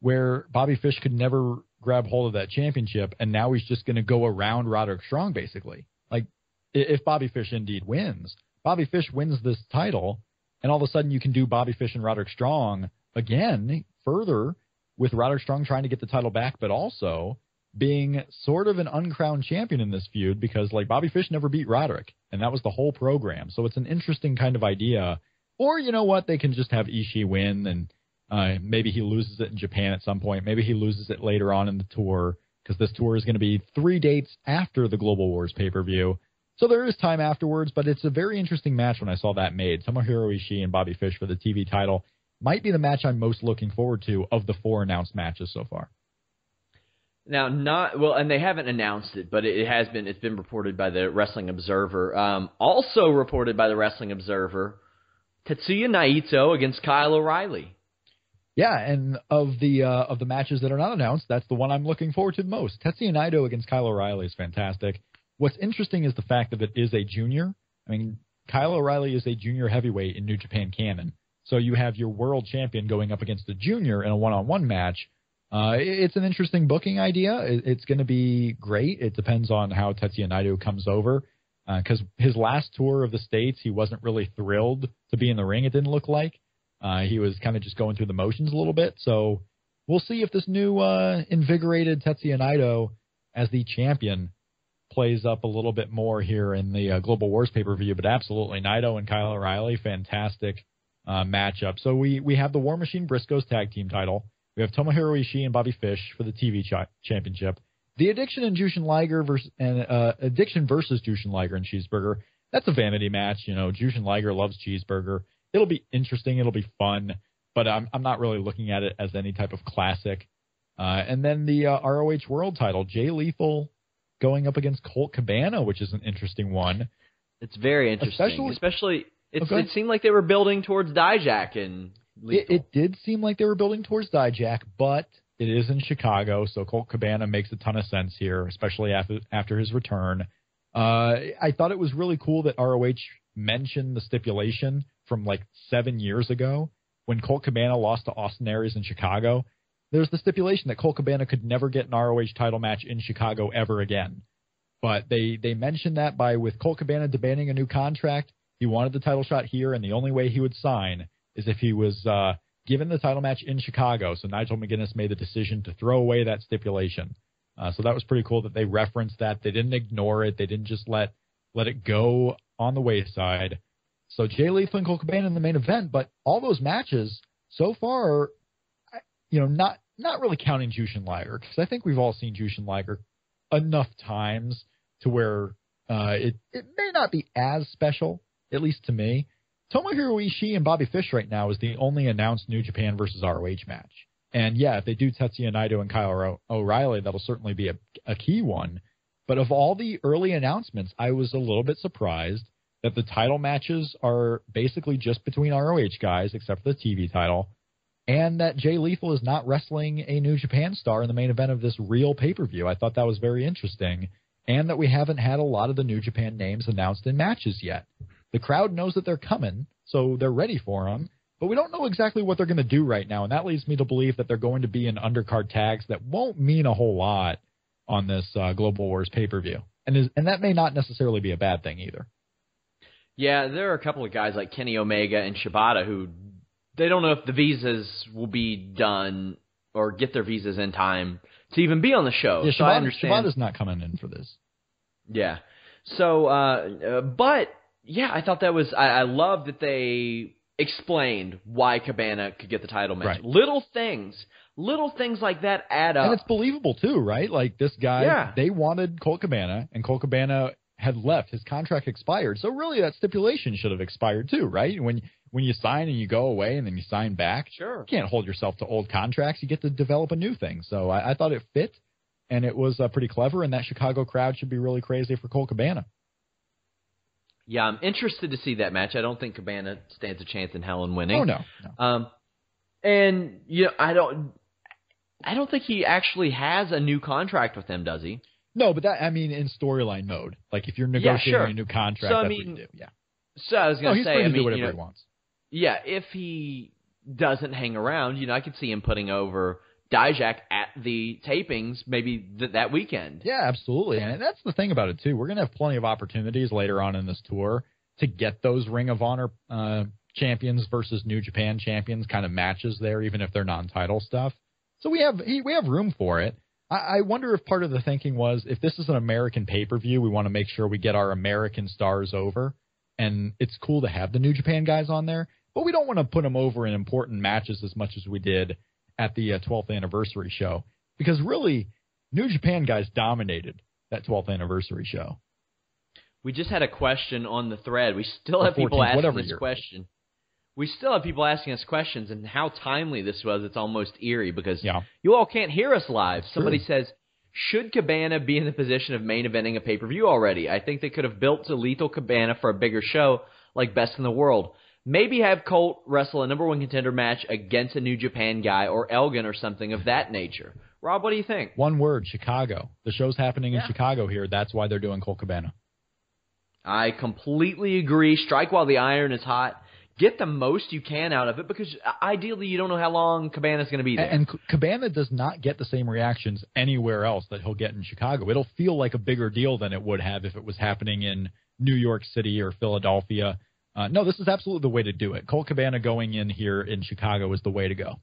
where Bobby Fish could never grab hold of that championship, and now he's just going to go around Roderick Strong, basically. If Bobby Fish indeed wins, Bobby Fish wins this title, and all of a sudden you can do Bobby Fish and Roderick Strong again, further, with Roderick Strong trying to get the title back, but also being sort of an uncrowned champion in this feud because, Bobby Fish never beat Roderick, and that was the whole program. So it's an interesting kind of idea. Or, you know what, they can just have Ishii win, and maybe he loses it in Japan at some point. Maybe he loses it later on in the tour because this tour is going to be 3 dates after the Global Wars pay-per-view. So there is time afterwards, but it's a very interesting match when I saw that made. Tomohiro Ishii and Bobby Fish for the TV title might be the match I'm most looking forward to of the 4 announced matches so far. Now, and they haven't announced it, but it's been reported by the Wrestling Observer. Also reported by the Wrestling Observer, Tetsuya Naito against Kyle O'Reilly. Yeah, and of the matches that are not announced, that's the one I'm looking forward to the most. Tetsuya Naito against Kyle O'Reilly is fantastic. What's interesting is the fact that it is a junior. I mean, Kyle O'Reilly is a junior heavyweight in New Japan canon. So you have your world champion going up against a junior in a one-on-one match. It's an interesting booking idea. It's going to be great. It depends on how Tetsuya Naito comes over. Because his last tour of the States, he wasn't really thrilled to be in the ring, it didn't look like. He was kind of just going through the motions a little bit. So we'll see if this new invigorated Tetsuya Naito as the champion plays up a little bit more here in the Global Wars pay-per-view. But absolutely, Naito and Kyle O'Reilly, fantastic matchup. So we have the War Machine Briscoes tag team title. We have Tomohiro Ishii and Bobby Fish for the TV championship. The Addiction and Jushin Liger Addiction versus Jushin Liger and Cheeseburger. That's a vanity match. Jushin Liger loves Cheeseburger. It'll be interesting. It'll be fun, but I'm not really looking at it as any type of classic. And then the ROH World title, Jay Lethal going up against Colt Cabana, which is an interesting one. It's very interesting, especially it seemed like they were building towards Dijak and Lethal. It did seem like they were building towards Dijak, but it is in Chicago, so Colt Cabana makes a ton of sense here, especially after his return. I thought it was really cool that ROH mentioned the stipulation from 7 years ago when Colt Cabana lost to Austin Aries in Chicago. There's the stipulation that Colt Cabana could never get an ROH title match in Chicago ever again. But they mentioned that with Colt Cabana demanding a new contract, he wanted the title shot here, and the only way he would sign is if he was given the title match in Chicago. So Nigel McGuinness made the decision to throw away that stipulation. So that was pretty cool that they referenced that. They didn't ignore it. They didn't just let it go on the wayside. So Jay Lethal and Colt Cabana in the main event, but all those matches so far, not really counting Jushin Liger, because I think we've all seen Jushin Liger enough times to where it may not be as special, at least to me. Tomohiro Ishii and Bobby Fish right now is the only announced New Japan versus ROH match. And yeah, if they do Tetsuya Naito and Kyle O'Reilly, that'll certainly be a key one. But of all the early announcements, I was a little bit surprised that the title matches are basically just between ROH guys, except for the TV title, and that Jay Lethal is not wrestling a New Japan star in the main event of this real pay-per-view. I thought that was very interesting, and that we haven't had a lot of the New Japan names announced in matches yet. The crowd knows that they're coming, so they're ready for them, but we don't know exactly what they're going to do right now, and that leads me to believe that they're going to be in undercard tags that won't mean a whole lot on this Global Wars pay-per-view. And that may not necessarily be a bad thing either. Yeah, there are a couple of guys like Kenny Omega and Shibata who they don't know if the visas will be done or get their visas in time to even be on the show. Yeah, so I understand. Shibata's not coming in for this. Yeah. So, but, yeah, I thought that was – I love that they explained why Cabana could get the title match. Right. Little things like that add up. And it's believable, too, right? Like, this guy, They wanted Colt Cabana, and Colt Cabana had left. His contract expired. So, really, that stipulation should have expired, too, right? When you sign and you go away and then you sign back, sure, you can't hold yourself to old contracts. You get to develop a new thing. So, I thought it fit, and it was pretty clever, and that Chicago crowd should be really crazy for Colt Cabana. Yeah, I'm interested to see that match. I don't think Cabana stands a chance in hell in winning. Oh, no. And, I don't think he actually has a new contract with them, does he? No, but that, in storyline mode. Like, if you're negotiating a new contract, so, that's what you do. Yeah. So, I was going to say, he's free to do whatever he wants. Yeah, if he doesn't hang around, I could see him putting over Dijak at the tapings maybe that weekend. Yeah, absolutely. And that's the thing about it, too. We're going to have plenty of opportunities later on in this tour to get those Ring of Honor champions versus New Japan champions kind of matches there, even if they're non-title stuff. So we have room for it. I wonder if part of the thinking was, if this is an American pay-per-view, we want to make sure we get our American stars over. And it's cool to have the New Japan guys on there, but we don't want to put them over in important matches as much as we did at the 12th anniversary show. Because really, New Japan guys dominated that 12th anniversary show. We just had a question on the thread. We still have people asking this question. We still have people asking us questions, and how timely this was, it's almost eerie, because you all can't hear us live. Somebody says, should Cabana be in the position of main eventing a pay-per-view already? I think they could have built to Lethal Cabana for a bigger show, like Best in the World. Maybe have Colt wrestle a number one contender match against a New Japan guy or Elgin or something of that nature. Rob, what do you think? One word, Chicago. The show's happening in Chicago here. That's why they're doing Colt Cabana. I completely agree. Strike while the iron is hot. Get the most you can out of it, because ideally you don't know how long Cabana's going to be there. And Cabana does not get the same reactions anywhere else that he'll get in Chicago. It'll feel like a bigger deal than it would have if it was happening in New York City or Philadelphia. No, this is absolutely the way to do it. Colt Cabana going in here in Chicago is the way to go.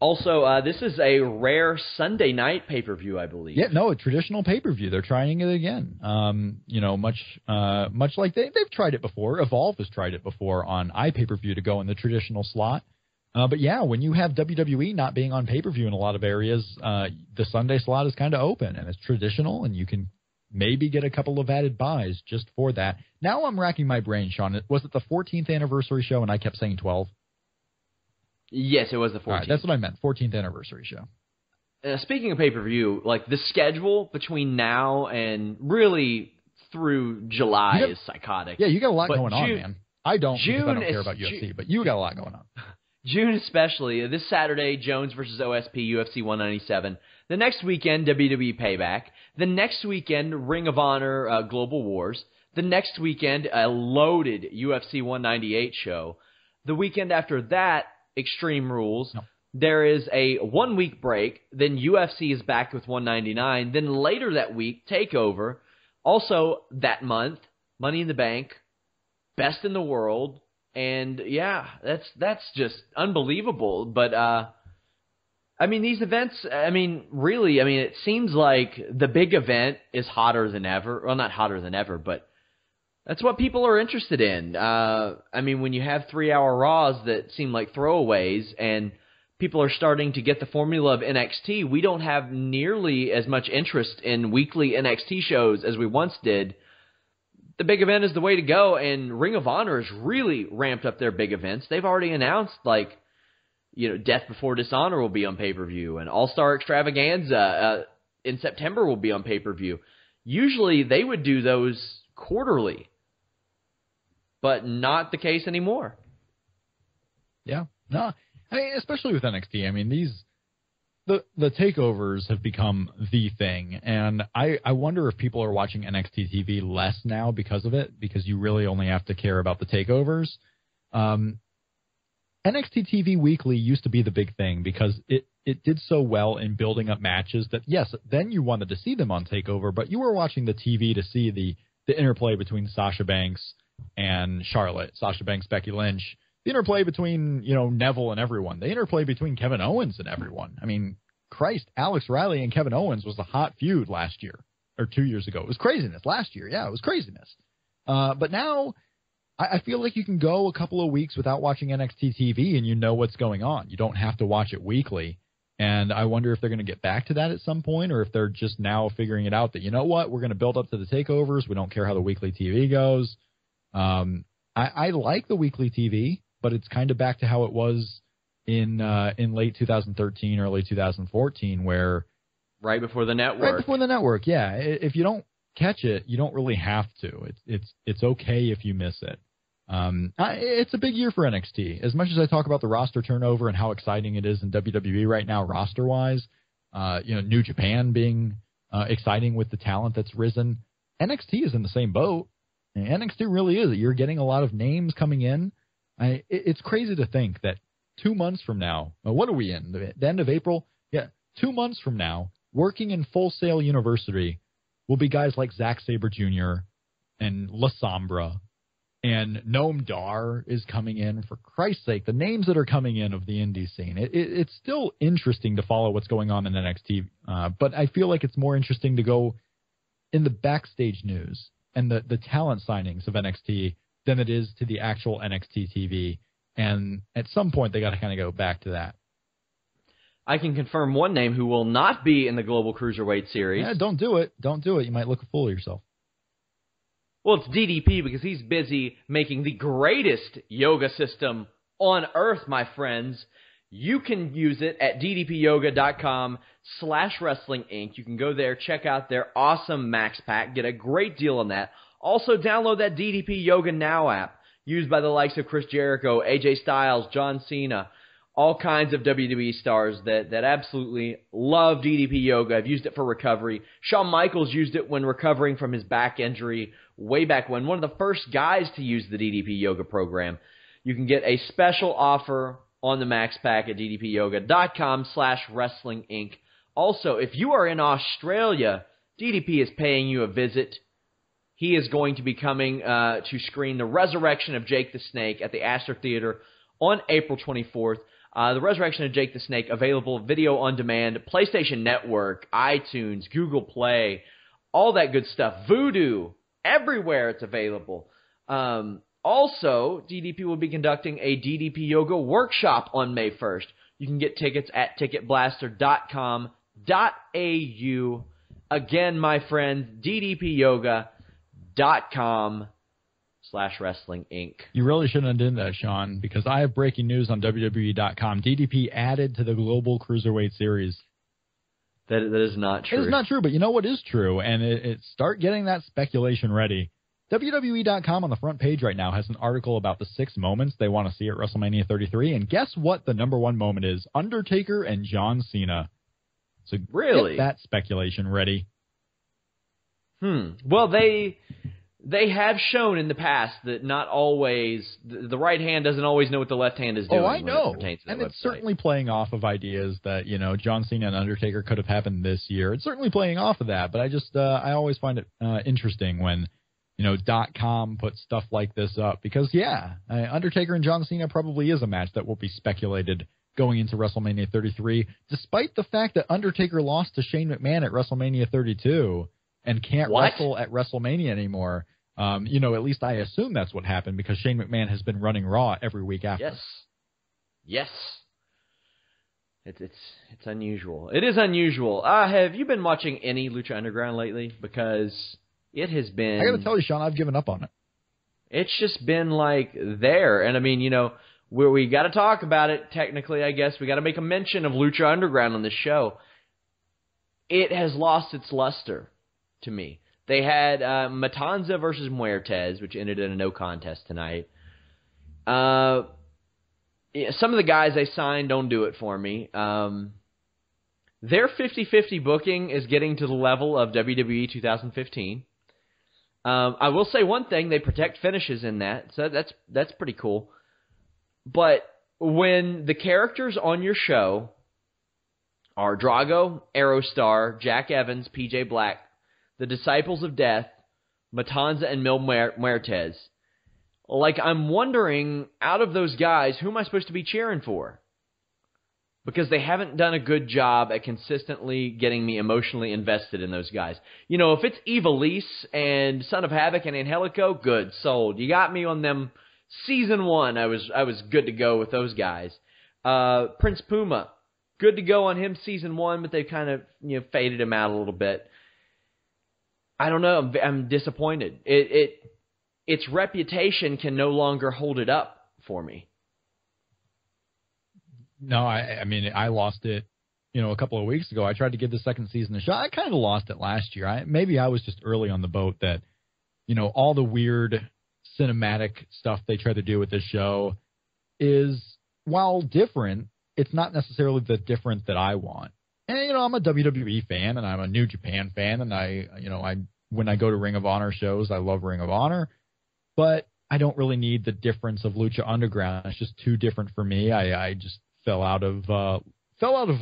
Also, this is a rare Sunday night pay-per-view, I believe. Yeah, no, a traditional pay-per-view. They're trying it again. Much like they've tried it before. Evolve has tried it before on iPay-per-view to go in the traditional slot. But yeah, when you have WWE not being on pay-per-view in a lot of areas, the Sunday slot is kind of open, and it's traditional, and you can maybe get a couple of added buys just for that. Now I'm racking my brain, Sean. Was it the 14th anniversary show, and I kept saying 12? Yes, it was the 14th. All right, that's what I meant, 14th anniversary show. Speaking of pay-per-view, like the schedule between now and really through July is psychotic. Yeah, you got a lot going on, man. I don't because I don't care about UFC, but you got a lot going on. June especially. This Saturday, Jones versus OSP, UFC 197. The next weekend, WWE Payback. The next weekend, Ring of Honor, Global Wars. The next weekend, a loaded UFC 198 show. The weekend after that, Extreme Rules. No. There is a 1 week break. Then UFC is back with 199. Then later that week, TakeOver. Also that month, Money in the Bank, Best in the World. And yeah, that's just unbelievable. But these events, really, it seems like the big event is hotter than ever. Well, not hotter than ever, but that's what people are interested in. When you have 3-hour Raws that seem like throwaways and people are starting to get the formula of NXT, we don't have nearly as much interest in weekly NXT shows as we once did. the big event is the way to go, and Ring of Honor has really ramped up their big events. They've already announced, like, Death Before Dishonor will be on pay-per-view, and All-Star Extravaganza in September will be on pay-per-view. Usually they would do those quarterly, but not the case anymore. Yeah. No, I mean, especially with NXT. I mean, the takeovers have become the thing, and I wonder if people are watching NXT TV less now because of it, because you really only have to care about the takeovers. NXT TV Weekly used to be the big thing because it did so well in building up matches that, yes, then you wanted to see them on TakeOver, but you were watching the TV to see the interplay between Sasha Banks and Charlotte, Sasha Banks, Becky Lynch, the interplay between, Neville and everyone, the interplay between Kevin Owens and everyone. I mean, Christ, Alex Riley and Kevin Owens was a hot feud last year or 2 years ago. It was craziness last year. Yeah, it was craziness. But now I feel like you can go a couple of weeks without watching NXT TV and you know what's going on. You don't have to watch it weekly. And I wonder if they're going to get back to that at some point, or if they're just now figuring it out that, you know what, we're going to build up to the takeovers. We don't care how the weekly TV goes. I like the weekly TV, but it's kind of back to how it was in late 2013, early 2014, where right before the network. Right before the network, yeah. If you don't catch it, you don't really have to. It's okay if you miss it. It's a big year for NXT. As much as I talk about the roster turnover and how exciting it is in WWE right now, roster-wise, New Japan being exciting with the talent that's risen, NXT is in the same boat. And NXT really is. You're getting a lot of names coming in. It's crazy to think that 2 months from now, what are we in? The end of April? Yeah, 2 months from now, working in Full Sail University will be guys like Zack Sabre Jr. and La Sombra. And Noam Dar is coming in. For Christ's sake, the names that are coming in of the indie scene. It's still interesting to follow what's going on in NXT, but I feel like it's more interesting to go in the backstage news and the talent signings of NXT than it is to the actual NXT TV. And at some point, they got to kind of go back to that. I can confirm one name who will not be in the Global Cruiserweight Series. Yeah, don't do it. Don't do it. You might look a fool of yourself. Well, it's DDP because he's busy making the greatest yoga system on earth, my friends. You can use it at ddpyoga.com/wrestling inc. You can go there, check out their awesome Max Pack, get a great deal on that. Also, download that DDP Yoga Now app, used by the likes of Chris Jericho, AJ Styles, John Cena, all kinds of WWE stars that absolutely love DDP Yoga. I've used it for recovery. Shawn Michaels used it when recovering from his back injury way back when. One of the first guys to use the DDP Yoga program. You can get a special offer on the Max Pack at ddpyoga.com/wrestling inc. Also, if you are in Australia, DDP is paying you a visit. He is going to be coming to screen The Resurrection of Jake the Snake at the Astor Theater on April 24th. The Resurrection of Jake the Snake, available video on demand, PlayStation Network, iTunes, Google Play, all that good stuff. Vudu, everywhere it's available. Also, DDP will be conducting a DDP Yoga workshop on May 1st. You can get tickets at ticketblaster.com.au. Again, my friends, ddpyoga.com/wrestling inc. You really shouldn't have done that, Sean, because I have breaking news on WWE.com. DDP added to the Global Cruiserweight Series. That is not true. It is not true, but you know what is true, and start getting that speculation ready. WWE.com on the front page right now has an article about the 6 moments they want to see at WrestleMania 33, and guess what the number 1 moment is? Undertaker and John Cena. So really? Get that speculation ready. Well, they have shown in the past that not always, the right hand doesn't always know what the left hand is doing. Oh, I know. And it's certainly playing off of ideas that, John Cena and Undertaker could have happened this year. It's certainly playing off of that, but I always find it interesting when, .com puts stuff like this up because, Undertaker and John Cena probably is a match that will be speculated going into WrestleMania 33, despite the fact that Undertaker lost to Shane McMahon at WrestleMania 32 and can't wrestle at WrestleMania anymore. At least I assume that's what happened because Shane McMahon has been running Raw every week after. Yes. It's unusual. It is unusual. Have you been watching any Lucha Underground lately? Because it has been... I got to tell you, Sean, I've given up on it. It's just been, like, there. And, I mean, you know, we got to talk about it, technically, I guess. We got to make a mention of Lucha Underground on this show. It has lost its luster to me. They had Matanza versus Muertes, which ended in a no contest tonight. Some of the guys they signed don't do it for me. Their 50-50 booking is getting to the level of WWE 2015. I will say one thing, they protect finishes in that, so that's pretty cool. But when the characters on your show are Drago, Aerostar, Jack Evans, PJ Black, the Disciples of Death, Matanza, and Mil Muertes, like, I'm wondering, out of those guys, who am I supposed to be cheering for? Because they haven't done a good job at consistently getting me emotionally invested in those guys. You know, if it's Ivelisse and Son of Havoc and Angelico, good, sold. You got me on them. Season 1, I was good to go with those guys. Prince Puma, good to go on him season 1, but they've kind of, you know, faded him out a little bit. I don't know. I'm disappointed. Its reputation can no longer hold it up for me. No, I mean, I lost it, you know, a couple of weeks ago. I tried to give the second season a shot. I kind of lost it last year. Maybe I was just early on the boat that, you know, all the weird cinematic stuff they try to do with this show is, while different, it's not necessarily the different that I want. And, you know, I'm a WWE fan and I'm a New Japan fan, and when I go to Ring of Honor shows, I love Ring of Honor, but I don't really need the difference of Lucha Underground. It's just too different for me. I just fell out of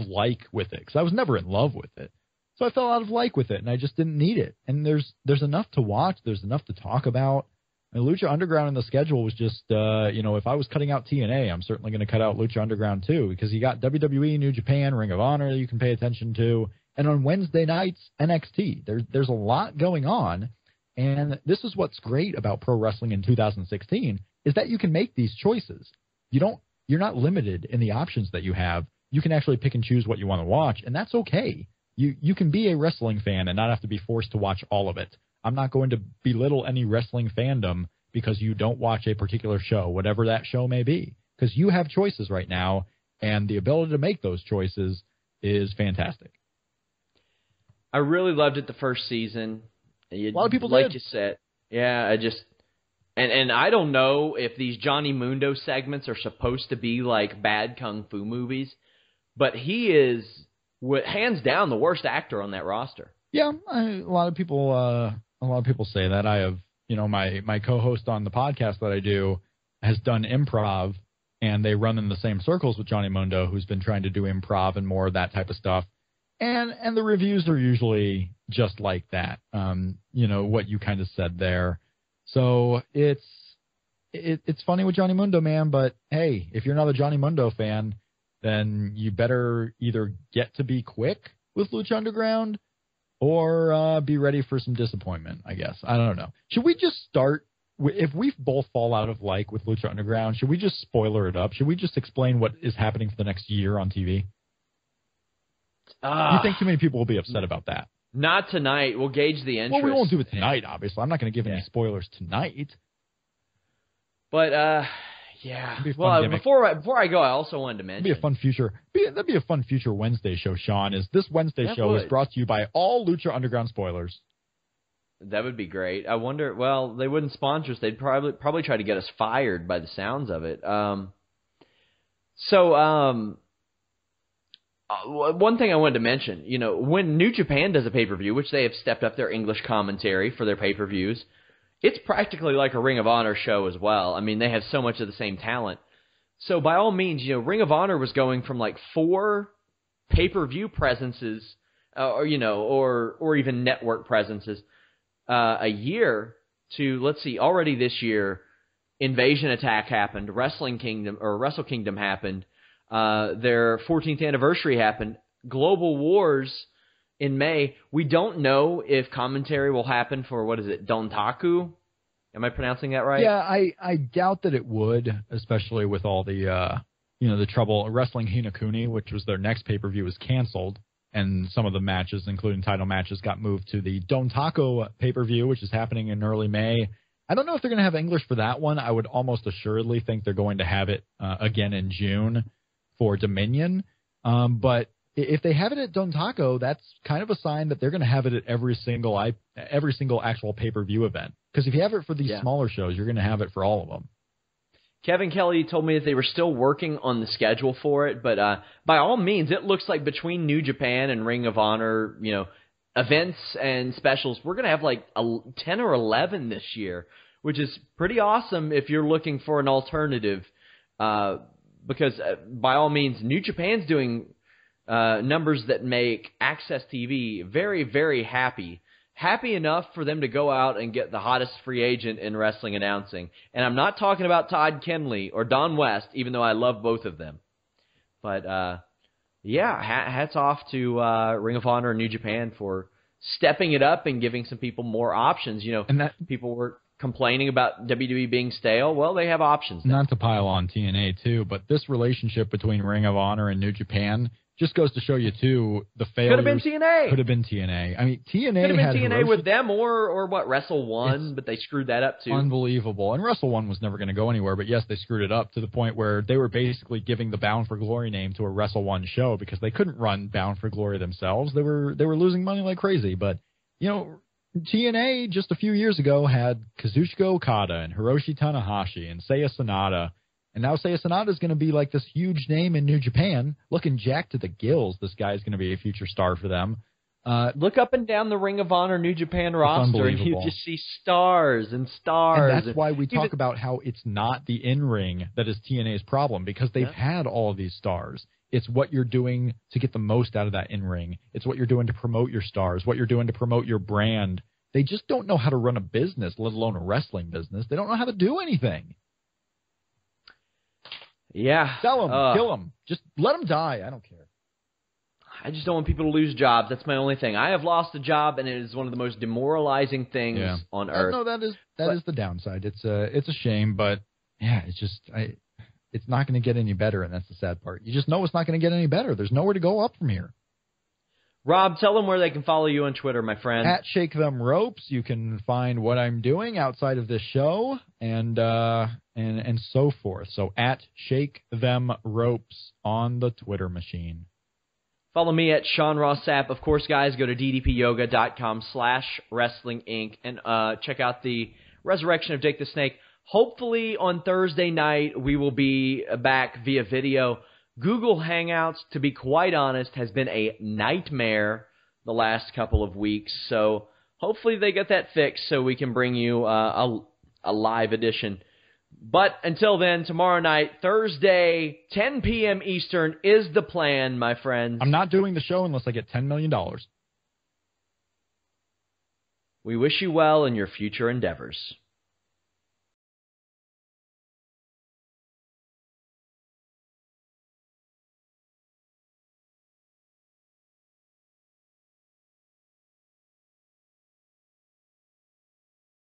like with it because I was never in love with it. So I fell out of like with it, and I just didn't need it. And there's enough to watch. There's enough to talk about. And Lucha Underground in the schedule was just, you know, if I was cutting out TNA, I'm certainly going to cut out Lucha Underground too, because you got WWE, New Japan, Ring of Honor you can pay attention to. And on Wednesday nights, NXT. There's a lot going on. And this is what's great about pro wrestling in 2016 is that you can make these choices. You're not limited in the options that you have. You can actually pick and choose what you want to watch, and that's okay. You can be a wrestling fan and not have to be forced to watch all of it. I'm not going to belittle any wrestling fandom because you don't watch a particular show, whatever that show may be, because you have choices right now, and the ability to make those choices is fantastic. I really loved it the first season. A lot of people like did. you said. Yeah, I just... And I don't know if these Johnny Mundo segments are supposed to be like bad kung fu movies, but he is, hands down, the worst actor on that roster. Yeah, a lot of people say that. I have, you know, my co-host on the podcast that I do has done improv, and they run in the same circles with Johnny Mundo, who's been trying to do improv and more of that type of stuff. And the reviews are usually just like that. You know, what you kind of said there. So it's funny with Johnny Mundo, man, but hey, if you're not a Johnny Mundo fan, then you better either get to be quick with Lucha Underground or be ready for some disappointment, I guess. I don't know. Should we just start, if we both fall out of like with Lucha Underground, should we just spoiler it up? Should we just explain what is happening for the next year on TV? You think too many people will be upset about that? Not tonight. We'll gauge the interest. Well, we won't do it tonight, obviously. I'm not going to give any spoilers tonight. But, yeah. Well, before I go, I also wanted to mention. That'd be a fun future Wednesday show, Sean. This Wednesday show is brought to you by all Lucha Underground spoilers. That would be great. I wonder, well, they wouldn't sponsor us. They'd probably try to get us fired by the sounds of it. One thing I wanted to mention, you know, when New Japan does a pay-per-view, which they have stepped up their English commentary for their pay-per-views, it's practically like a Ring of Honor show as well. I mean, they have so much of the same talent. So by all means, you know, Ring of Honor was going from like 4 pay-per-view presences, or even network presences a year to, let's see, already this year, Invasion Attack happened, Wrestle Kingdom happened. Their 14th anniversary happened. Global Wars in May. We don't know if commentary will happen for, Dontaku? Am I pronouncing that right? Yeah, I doubt that it would, especially with all the, the trouble. Wrestling Hinakuni, which was their next pay-per-view, was canceled. and some of the matches, including title matches, got moved to the Don Taco pay-per-view, which is happening in early May. I don't know if they're going to have English for that one. I would almost assuredly think they're going to have it again in June for Dominion. But if they have it at Don Taco, that's kind of a sign that they're going to have it at every single actual pay-per-view event. Because if you have it for these smaller shows, you're going to have it for all of them. Kevin Kelly told me that they were still working on the schedule for it, but by all means, it looks like between New Japan and Ring of Honor, events and specials, we're going to have like 10 or 11 this year, which is pretty awesome if you're looking for an alternative. Because by all means, New Japan's doing numbers that make Access TV very, very happy. Happy enough for them to go out and get the hottest free agent in wrestling announcing. And I'm not talking about Todd Kenley or Don West, even though I love both of them. But, hats off to Ring of Honor and New Japan for stepping it up and giving some people more options. People were complaining about WWE being stale. Well, they have options now. Not to pile on TNA, too, but this relationship between Ring of Honor and New Japan just goes to show you, too, the failures. Could have been TNA. Could have been TNA. I mean, TNA could have been TNA with them or what, Wrestle 1, but they screwed that up, too. Unbelievable. And Wrestle 1 was never going to go anywhere, but yes, they screwed it up to the point where they were basically giving the Bound for Glory name to a Wrestle 1 show because they couldn't run Bound for Glory themselves. They were losing money like crazy. But, TNA just a few years ago had Kazuchika Okada and Hiroshi Tanahashi and Seiya Sanada. And now Seiya Sanada is going to be like this huge name in New Japan, looking jacked to the gills. This guy is going to be a future star for them. Look up and down the Ring of Honor New Japan roster, and you just see stars and stars. And that's why we talk about how it's not the in-ring that is TNA's problem, because they've had all of these stars. It's what you're doing to get the most out of that in-ring. It's what you're doing to promote your stars, what you're doing to promote your brand. They just don't know how to run a business, let alone a wrestling business. They don't know how to do anything. Yeah. Sell them. Kill them. Just let them die. I don't care. I just don't want people to lose jobs. That's my only thing. I have lost a job, and it is one of the most demoralizing things on earth. No, that is the downside. It's a shame, but yeah, it's just it's not going to get any better, and that's the sad part. You just know it's not going to get any better. There's nowhere to go up from here. Rob, tell them where they can follow you on Twitter, my friend. At Shake Them Ropes, you can find what I'm doing outside of this show and so forth. So at Shake Them Ropes on the Twitter machine. Follow me at Sean Ross Sapp. Of course, guys, go to ddpyoga.com/wrestling inc and check out the Resurrection of Jake the Snake. Hopefully on Thursday night we will be back via video. Google Hangouts, to be quite honest, has been a nightmare the last couple of weeks. So hopefully they get that fixed so we can bring you a live edition. But until then, tomorrow night, Thursday, 10 p.m. Eastern is the plan, my friends. I'm not doing the show unless I get $10 million. We wish you well in your future endeavors.